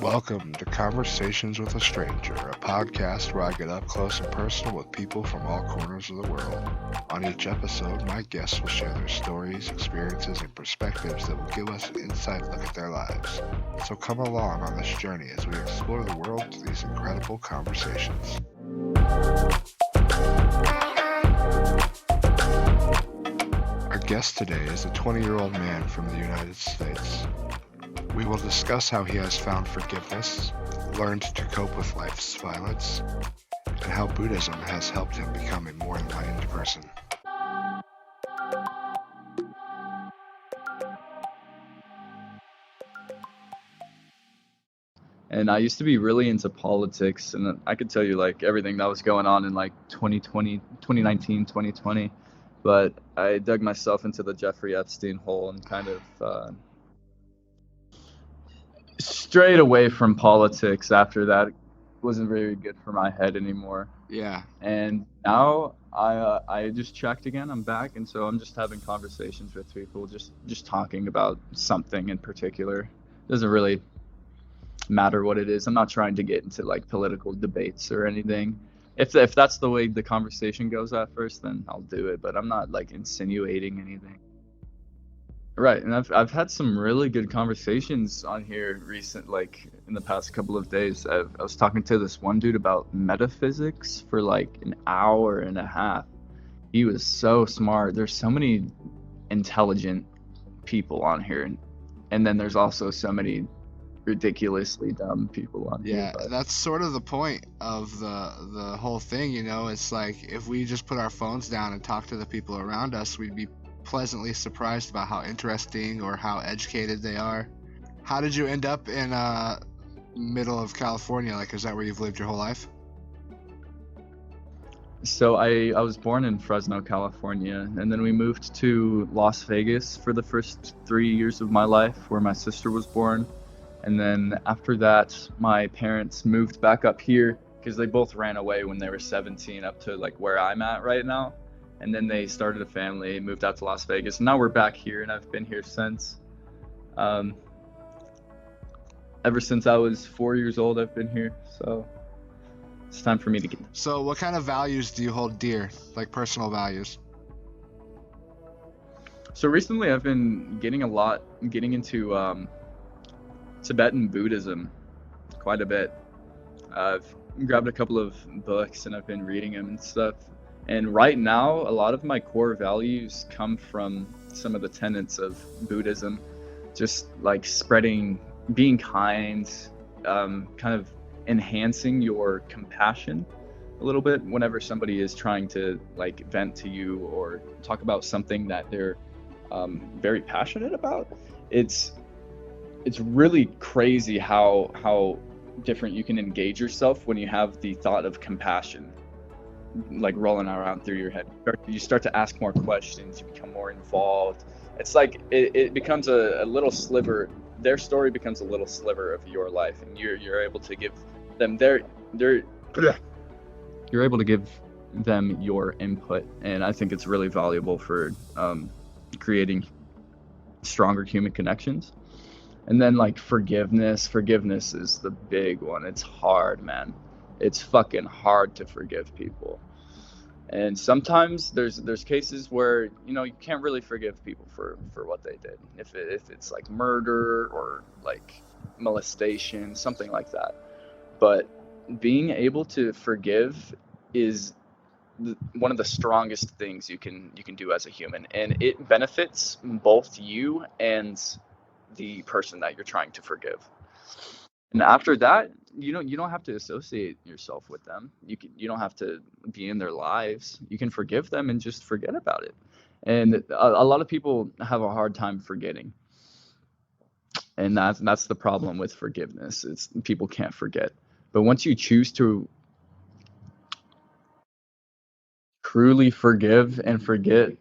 Welcome to Conversations with a Stranger, a podcast where I get up close and personal with people from all corners of the world. On each episode, my guests will share their stories, experiences, and perspectives that will give us an inside look at their lives. So come along on this journey as we explore the world through these incredible conversations. Our guest today is a 20-year-old man from the United States. We will discuss how he has found forgiveness, learned to cope with life's violence, and how Buddhism has helped him become a more enlightened person. And I used to be really into politics, and I could tell you like everything that was going on in like 2020, 2019, 2020. But I dug myself into the Jeffrey Epstein hole and kind of strayed away from politics after that. It wasn't very good for my head anymore. Yeah. And now I just checked again. I'm back, and so I'm just having conversations with people, just talking about something in particular. Doesn't really matter what it is. I'm not trying to get into like political debates or anything. If that's the way the conversation goes at first, then I'll do it, but I'm not like insinuating anything. Right, and I've had some really good conversations on here like in the past couple of days. I was talking to this one dude about metaphysics for like an hour and a half. He was so smart. There's so many intelligent people on here, and then there's also so many ridiculously dumb people on here. Yeah, that's sort of the point of the whole thing, you know. It's like if we just put our phones down and talk to the people around us, we'd be pleasantly surprised about how interesting or how educated they are. How did you end up in middle of California? Like, is that where you've lived your whole life? So I was born in Fresno, California, and then we moved to Las Vegas for the first 3 years of my life, where my sister was born. And then after that, my parents moved back up here because they both ran away when they were 17 up to like where I'm at right now. And then they started a family, moved out to Las Vegas, and now we're back here, and I've been here since. Ever since I was 4 years old, I've been here, so it's time for me to get. So what kind of values do you hold dear, like personal values? So recently I've been getting into Tibetan Buddhism quite a bit. I've grabbed a couple of books and I've been reading them and stuff. And right now, a lot of my core values come from some of the tenets of Buddhism, just like being kind, kind of enhancing your compassion a little bit whenever somebody is trying to like vent to you or talk about something that they're very passionate about. It's really crazy how different you can engage yourself when you have the thought of compassion like rolling around through your head. You start to ask more questions, you become more involved. It's like it becomes a little sliver. Their story becomes a little sliver of your life, and you're able to give them you're able to give them your input, and I think it's really valuable for creating stronger human connections. And then like forgiveness is the big one. It's hard, man. It's fucking hard to forgive people. And sometimes there's cases where, you know, you can't really forgive people for what they did. If it's like murder or like molestation, something like that. But being able to forgive is one of the strongest things you can do as a human, and it benefits both you and the person that you're trying to forgive. And after that, you don't have to associate yourself with them. You don't have to be in their lives. You can forgive them and just forget about it. And a lot of people have a hard time forgetting, and that's the problem with forgiveness. It's people can't forget. But once you choose to truly forgive and forget,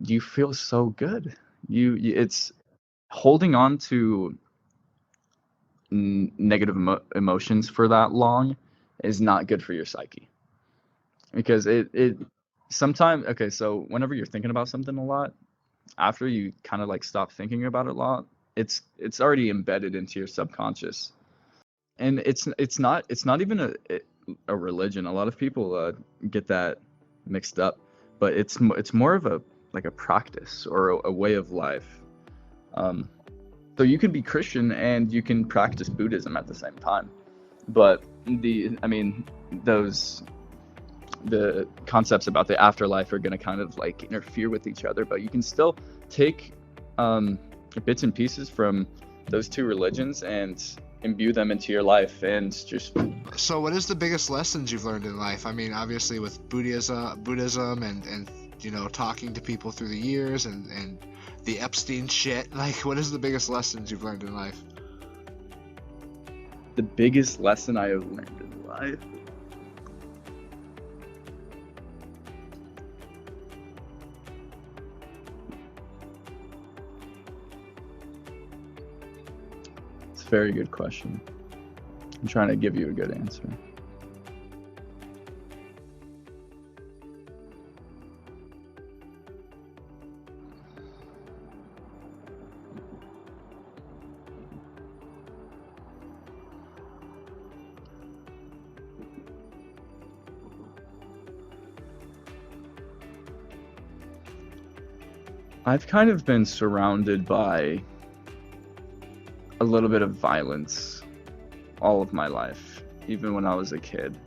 you feel so good. It's holding on to negative emotions for that long is not good for your psyche, because it sometimes, okay, so whenever you're thinking about something a lot, after you kind of like stop thinking about it a lot, it's already embedded into your subconscious. And it's not even a religion. A lot of people get that mixed up, but it's more of a like a practice or a way of life. Um, so you can be Christian and you can practice Buddhism at the same time. But I mean, the concepts about the afterlife are going to kind of like interfere with each other, but you can still take bits and pieces from those two religions and imbue them into your life and just. So what is the biggest lessons you've learned in life? I mean, obviously with Buddhism and you know, talking to people through the years and the Epstein shit, like what is the biggest lessons you've learned in life? The biggest lesson I have learned in life. It's a very good question. I'm trying to give you a good answer. I've kind of been surrounded by a little bit of violence all of my life, even when I was a kid.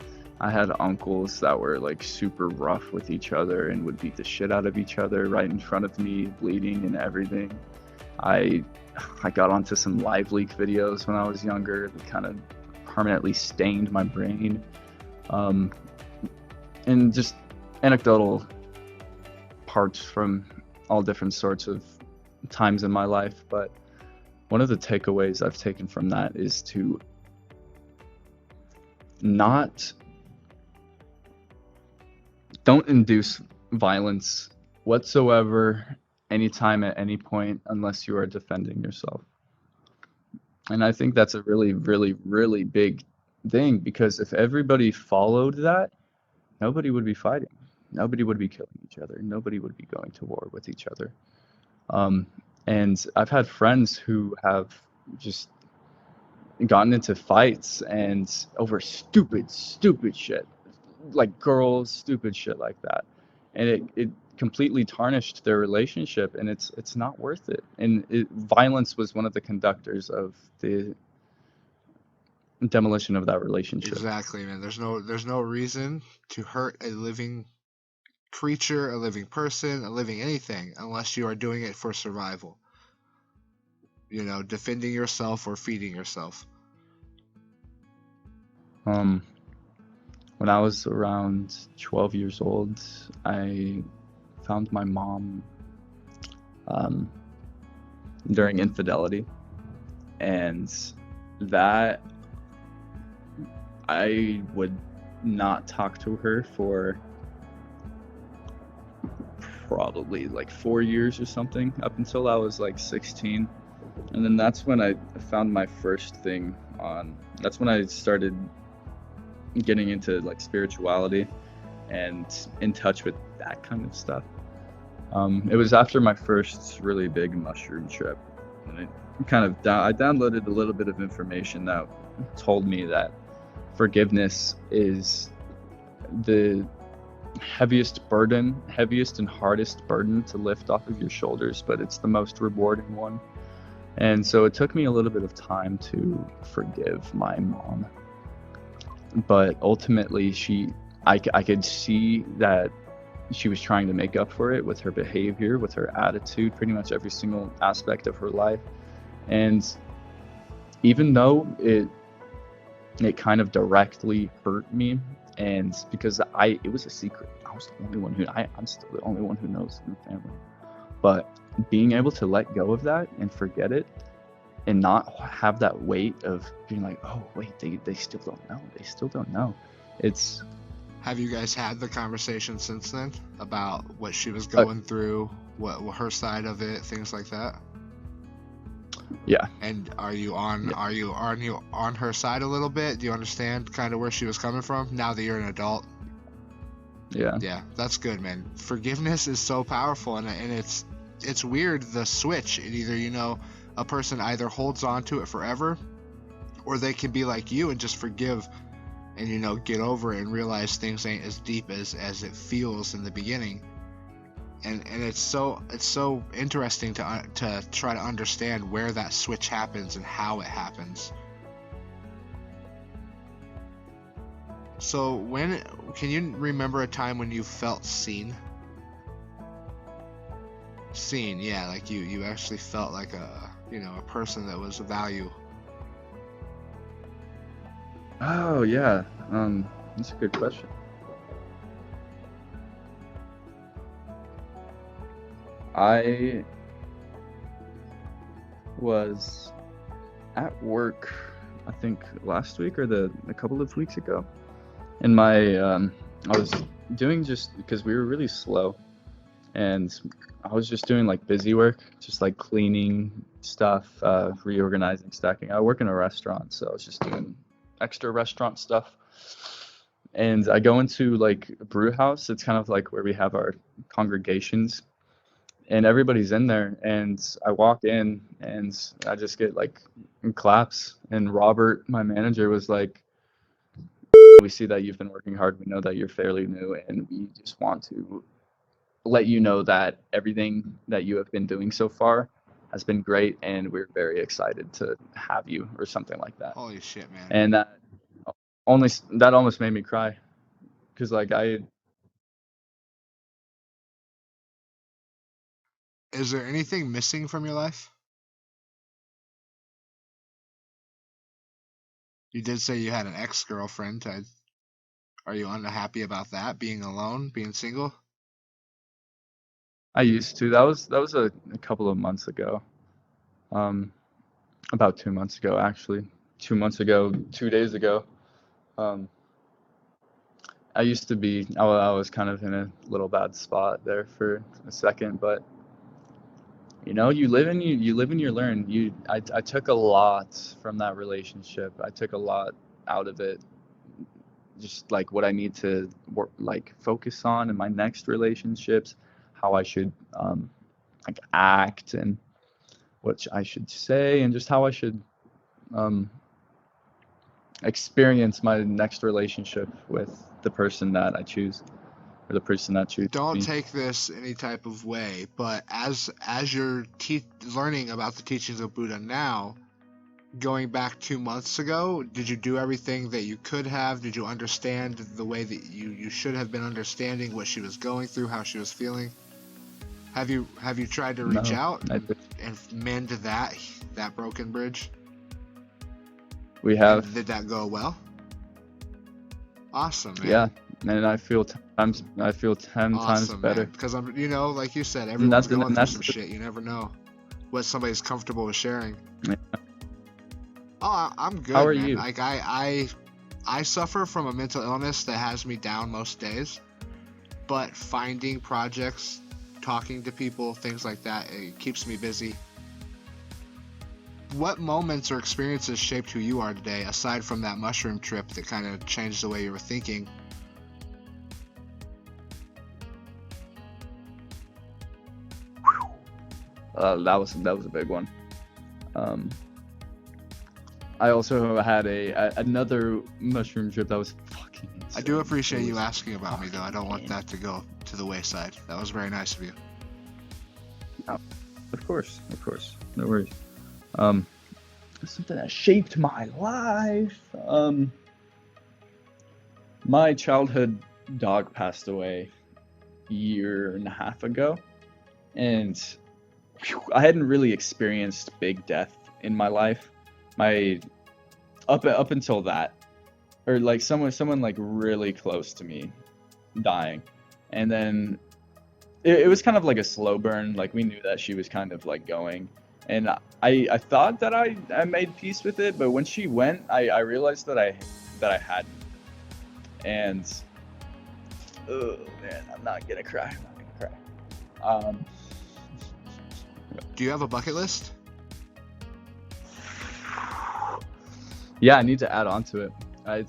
I had uncles that were like super rough with each other and would beat the shit out of each other right in front of me, bleeding and everything. I got onto some live leak videos when I was younger that kind of permanently stained my brain. And just anecdotal parts from all different sorts of times in my life, but one of the takeaways I've taken from that is to don't induce violence whatsoever anytime at any point unless you are defending yourself. And I think that's a really, really, really big thing, because if everybody followed that, nobody would be fighting. Nobody would be killing each other. Nobody would be going to war with each other. And I've had friends who have just gotten into fights and over stupid shit, like girls, stupid shit like that. And it completely tarnished their relationship, and it's not worth it. And violence was one of the conductors of the demolition of that relationship. Exactly, man. There's no reason to hurt a living creature, a living person, a living anything, unless you are doing it for survival. You know, defending yourself or feeding yourself. When I was around 12 years old, I found my mom during infidelity, and that I would not talk to her for probably like 4 years or something, up until I was like 16. And then that's when I found my first thing on. That's when I started getting into like spirituality and in touch with that kind of stuff. It was after my first really big mushroom trip, and I downloaded a little bit of information that told me that forgiveness is the heaviest and hardest burden to lift off of your shoulders, but it's the most rewarding one. And so it took me a little bit of time to forgive my mom, but ultimately I could see that she was trying to make up for it with her behavior, with her attitude, pretty much every single aspect of her life. And even though it kind of directly hurt me, and because it was a secret, I was the only one I'm still the only one who knows in the family. But being able to let go of that and forget it, and not have that weight of being like, oh wait, they still don't know. It's. Have you guys had the conversation since then about what she was going through, what her side of it, things like that? Yeah. And are you on her side a little bit? Do you understand kind of where she was coming from now that you're an adult? Yeah. Yeah, that's good, man. Forgiveness is so powerful, and it's weird, the switch. It either, you know, a person either holds on to it forever, or they can be like you and just forgive and, you know, get over it and realize things ain't as deep as it feels in the beginning. And it's so interesting to try to understand where that switch happens and how it happens. So can you remember a time when you felt seen? Seen, yeah, like you actually felt like a person that was of value. Oh yeah, that's a good question. I was at work, I think last week or a couple of weeks ago, and I was doing, just because we were really slow, and I was just doing like busy work, just like cleaning stuff, reorganizing, stacking. I work in a restaurant, so I was just doing extra restaurant stuff. And I go into like a brew house. It's kind of like where we have our congregations, and everybody's in there. And I walk in and I just get like claps. And Robert, my manager, was like, "We see that you've been working hard. We know that you're fairly new, and we just want to let you know that everything that you have been doing so far has been great, and we're very excited to have you," or something like that. Holy shit, man. And that almost made me cry, because like Is there anything missing from your life? You did say you had an ex-girlfriend. Are you unhappy about that? Being alone, being single? I used to. That was a couple of months ago. About 2 months ago, actually. 2 months ago, 2 days ago. I used to be. I was kind of in a little bad spot there for a second, but you live and you learn. I took a lot from that relationship. I took a lot out of it. Just like what I need to work, like focus on in my next relationships, how I should like act, and what I should say, and just how I should experience my next relationship with the person that I choose, or the person that chooses Don't me. take this any type of way, but as you're learning about the teachings of Buddha now, going back 2 months ago, did you do everything that you could have? Did you understand the way that you should have been understanding what she was going through, how she was feeling? Have you tried to reach No, out I and mend that broken bridge? we have. And did that go well? Awesome, man. Yeah, and I feel 10 times Awesome, better. Because I'm, like you said, everyone's going through that's some shit. You never know what somebody's comfortable with sharing. Yeah. Oh, I'm good. How are man. you? Like I suffer from a mental illness that has me down most days, but finding projects, talking to people, things like that, it keeps me busy. What moments or experiences shaped who you are today, aside from that mushroom trip that kind of changed the way you were thinking? That was a big one. I also had another mushroom trip that was fucking insane. I do appreciate you asking about me, though. I don't want that to go to the wayside. That was very nice of you. Of course, no worries. Something that shaped my life. My childhood dog passed away a year and a half ago, and I hadn't really experienced big death in my life. Up until that, or like someone like really close to me dying, and then it was kind of like a slow burn. Like we knew that she was kind of like going, and I thought that I made peace with it, but when she went, I realized that I hadn't. And oh man, I'm not gonna cry. Do you have a bucket list? Yeah, I need to add on to it. I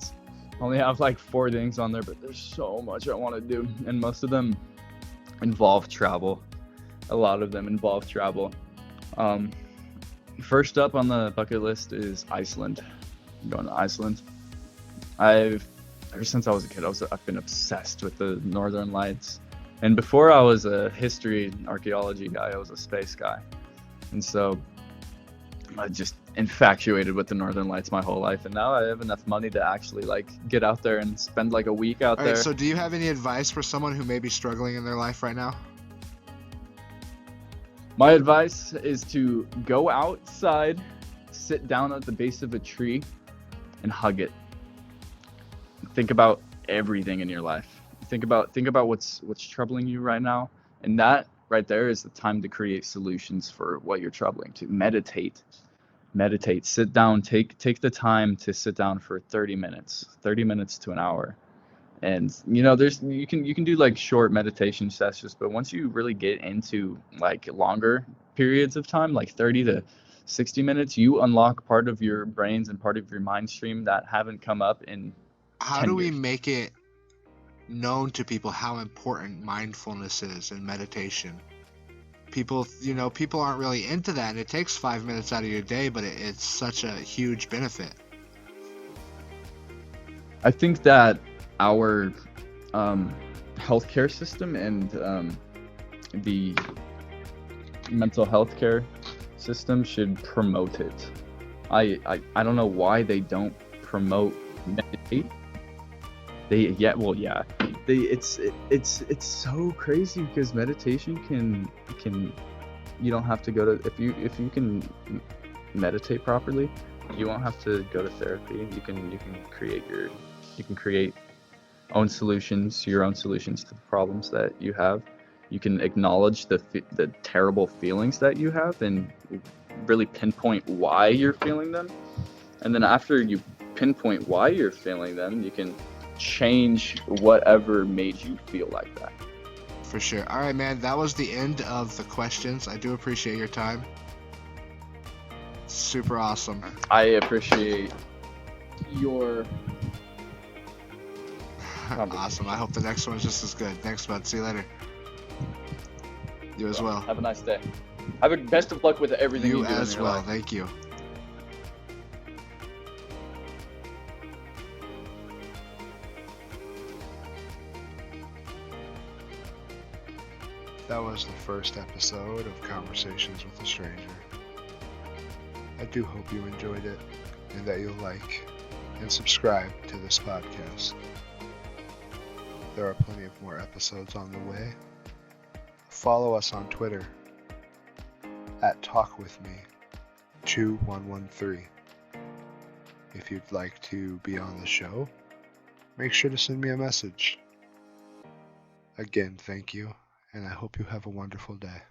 only have like 4 things on there, but there's so much I want to do, and most of them involve travel. A lot of them involve travel. First up on the bucket list is Iceland. I'm going to Iceland. Ever since I was a kid, I've been obsessed with the Northern Lights. And before I was a history and archaeology guy, I was a space guy. And so I just infatuated with the Northern Lights my whole life. And now I have enough money to actually like get out there and spend like a week out All there. right, so do you have any advice for someone who may be struggling in their life right now? My advice is to go outside, sit down at the base of a tree, and hug it. Think about everything in your life. Think about what's troubling you right now, and that right there is the time to create solutions for what you're troubling. To meditate, sit down, take the time to sit down for 30 minutes to an hour. And you can do like short meditation sessions, but once you really get into like longer periods of time, like 30 to 60 minutes, you unlock part of your brains and part of your mind stream that haven't come up in How 10 do we years. make it known to people how important mindfulness is and meditation? People aren't really into that, and it takes 5 minutes out of your day, but it's such a huge benefit. I think that our healthcare system and the mental health care system should promote it. I don't know why they don't promote meditate. It's so crazy because meditation can you don't have to go to if you can meditate properly, you won't have to go to therapy. You can create your own solutions to the problems that you have. You can acknowledge the terrible feelings that you have and really pinpoint why you're feeling them. And then after you pinpoint why you're feeling them, you can change whatever made you feel like that. For sure. All right, man, that was the end of the questions. I do appreciate your time. Super awesome. I appreciate your Awesome. I hope the next one's just as good. Thanks, bud. See you later. You as well. Have a nice day. Best of luck with everything you do as in your well. life. Thank you. That was the first episode of Conversations with a Stranger. I do hope you enjoyed it and that you'll like and subscribe to this podcast. There are plenty of more episodes on the way. Follow us on Twitter at TalkWithMe2113. If you'd like to be on the show, make sure to send me a message. Again, thank you, and I hope you have a wonderful day.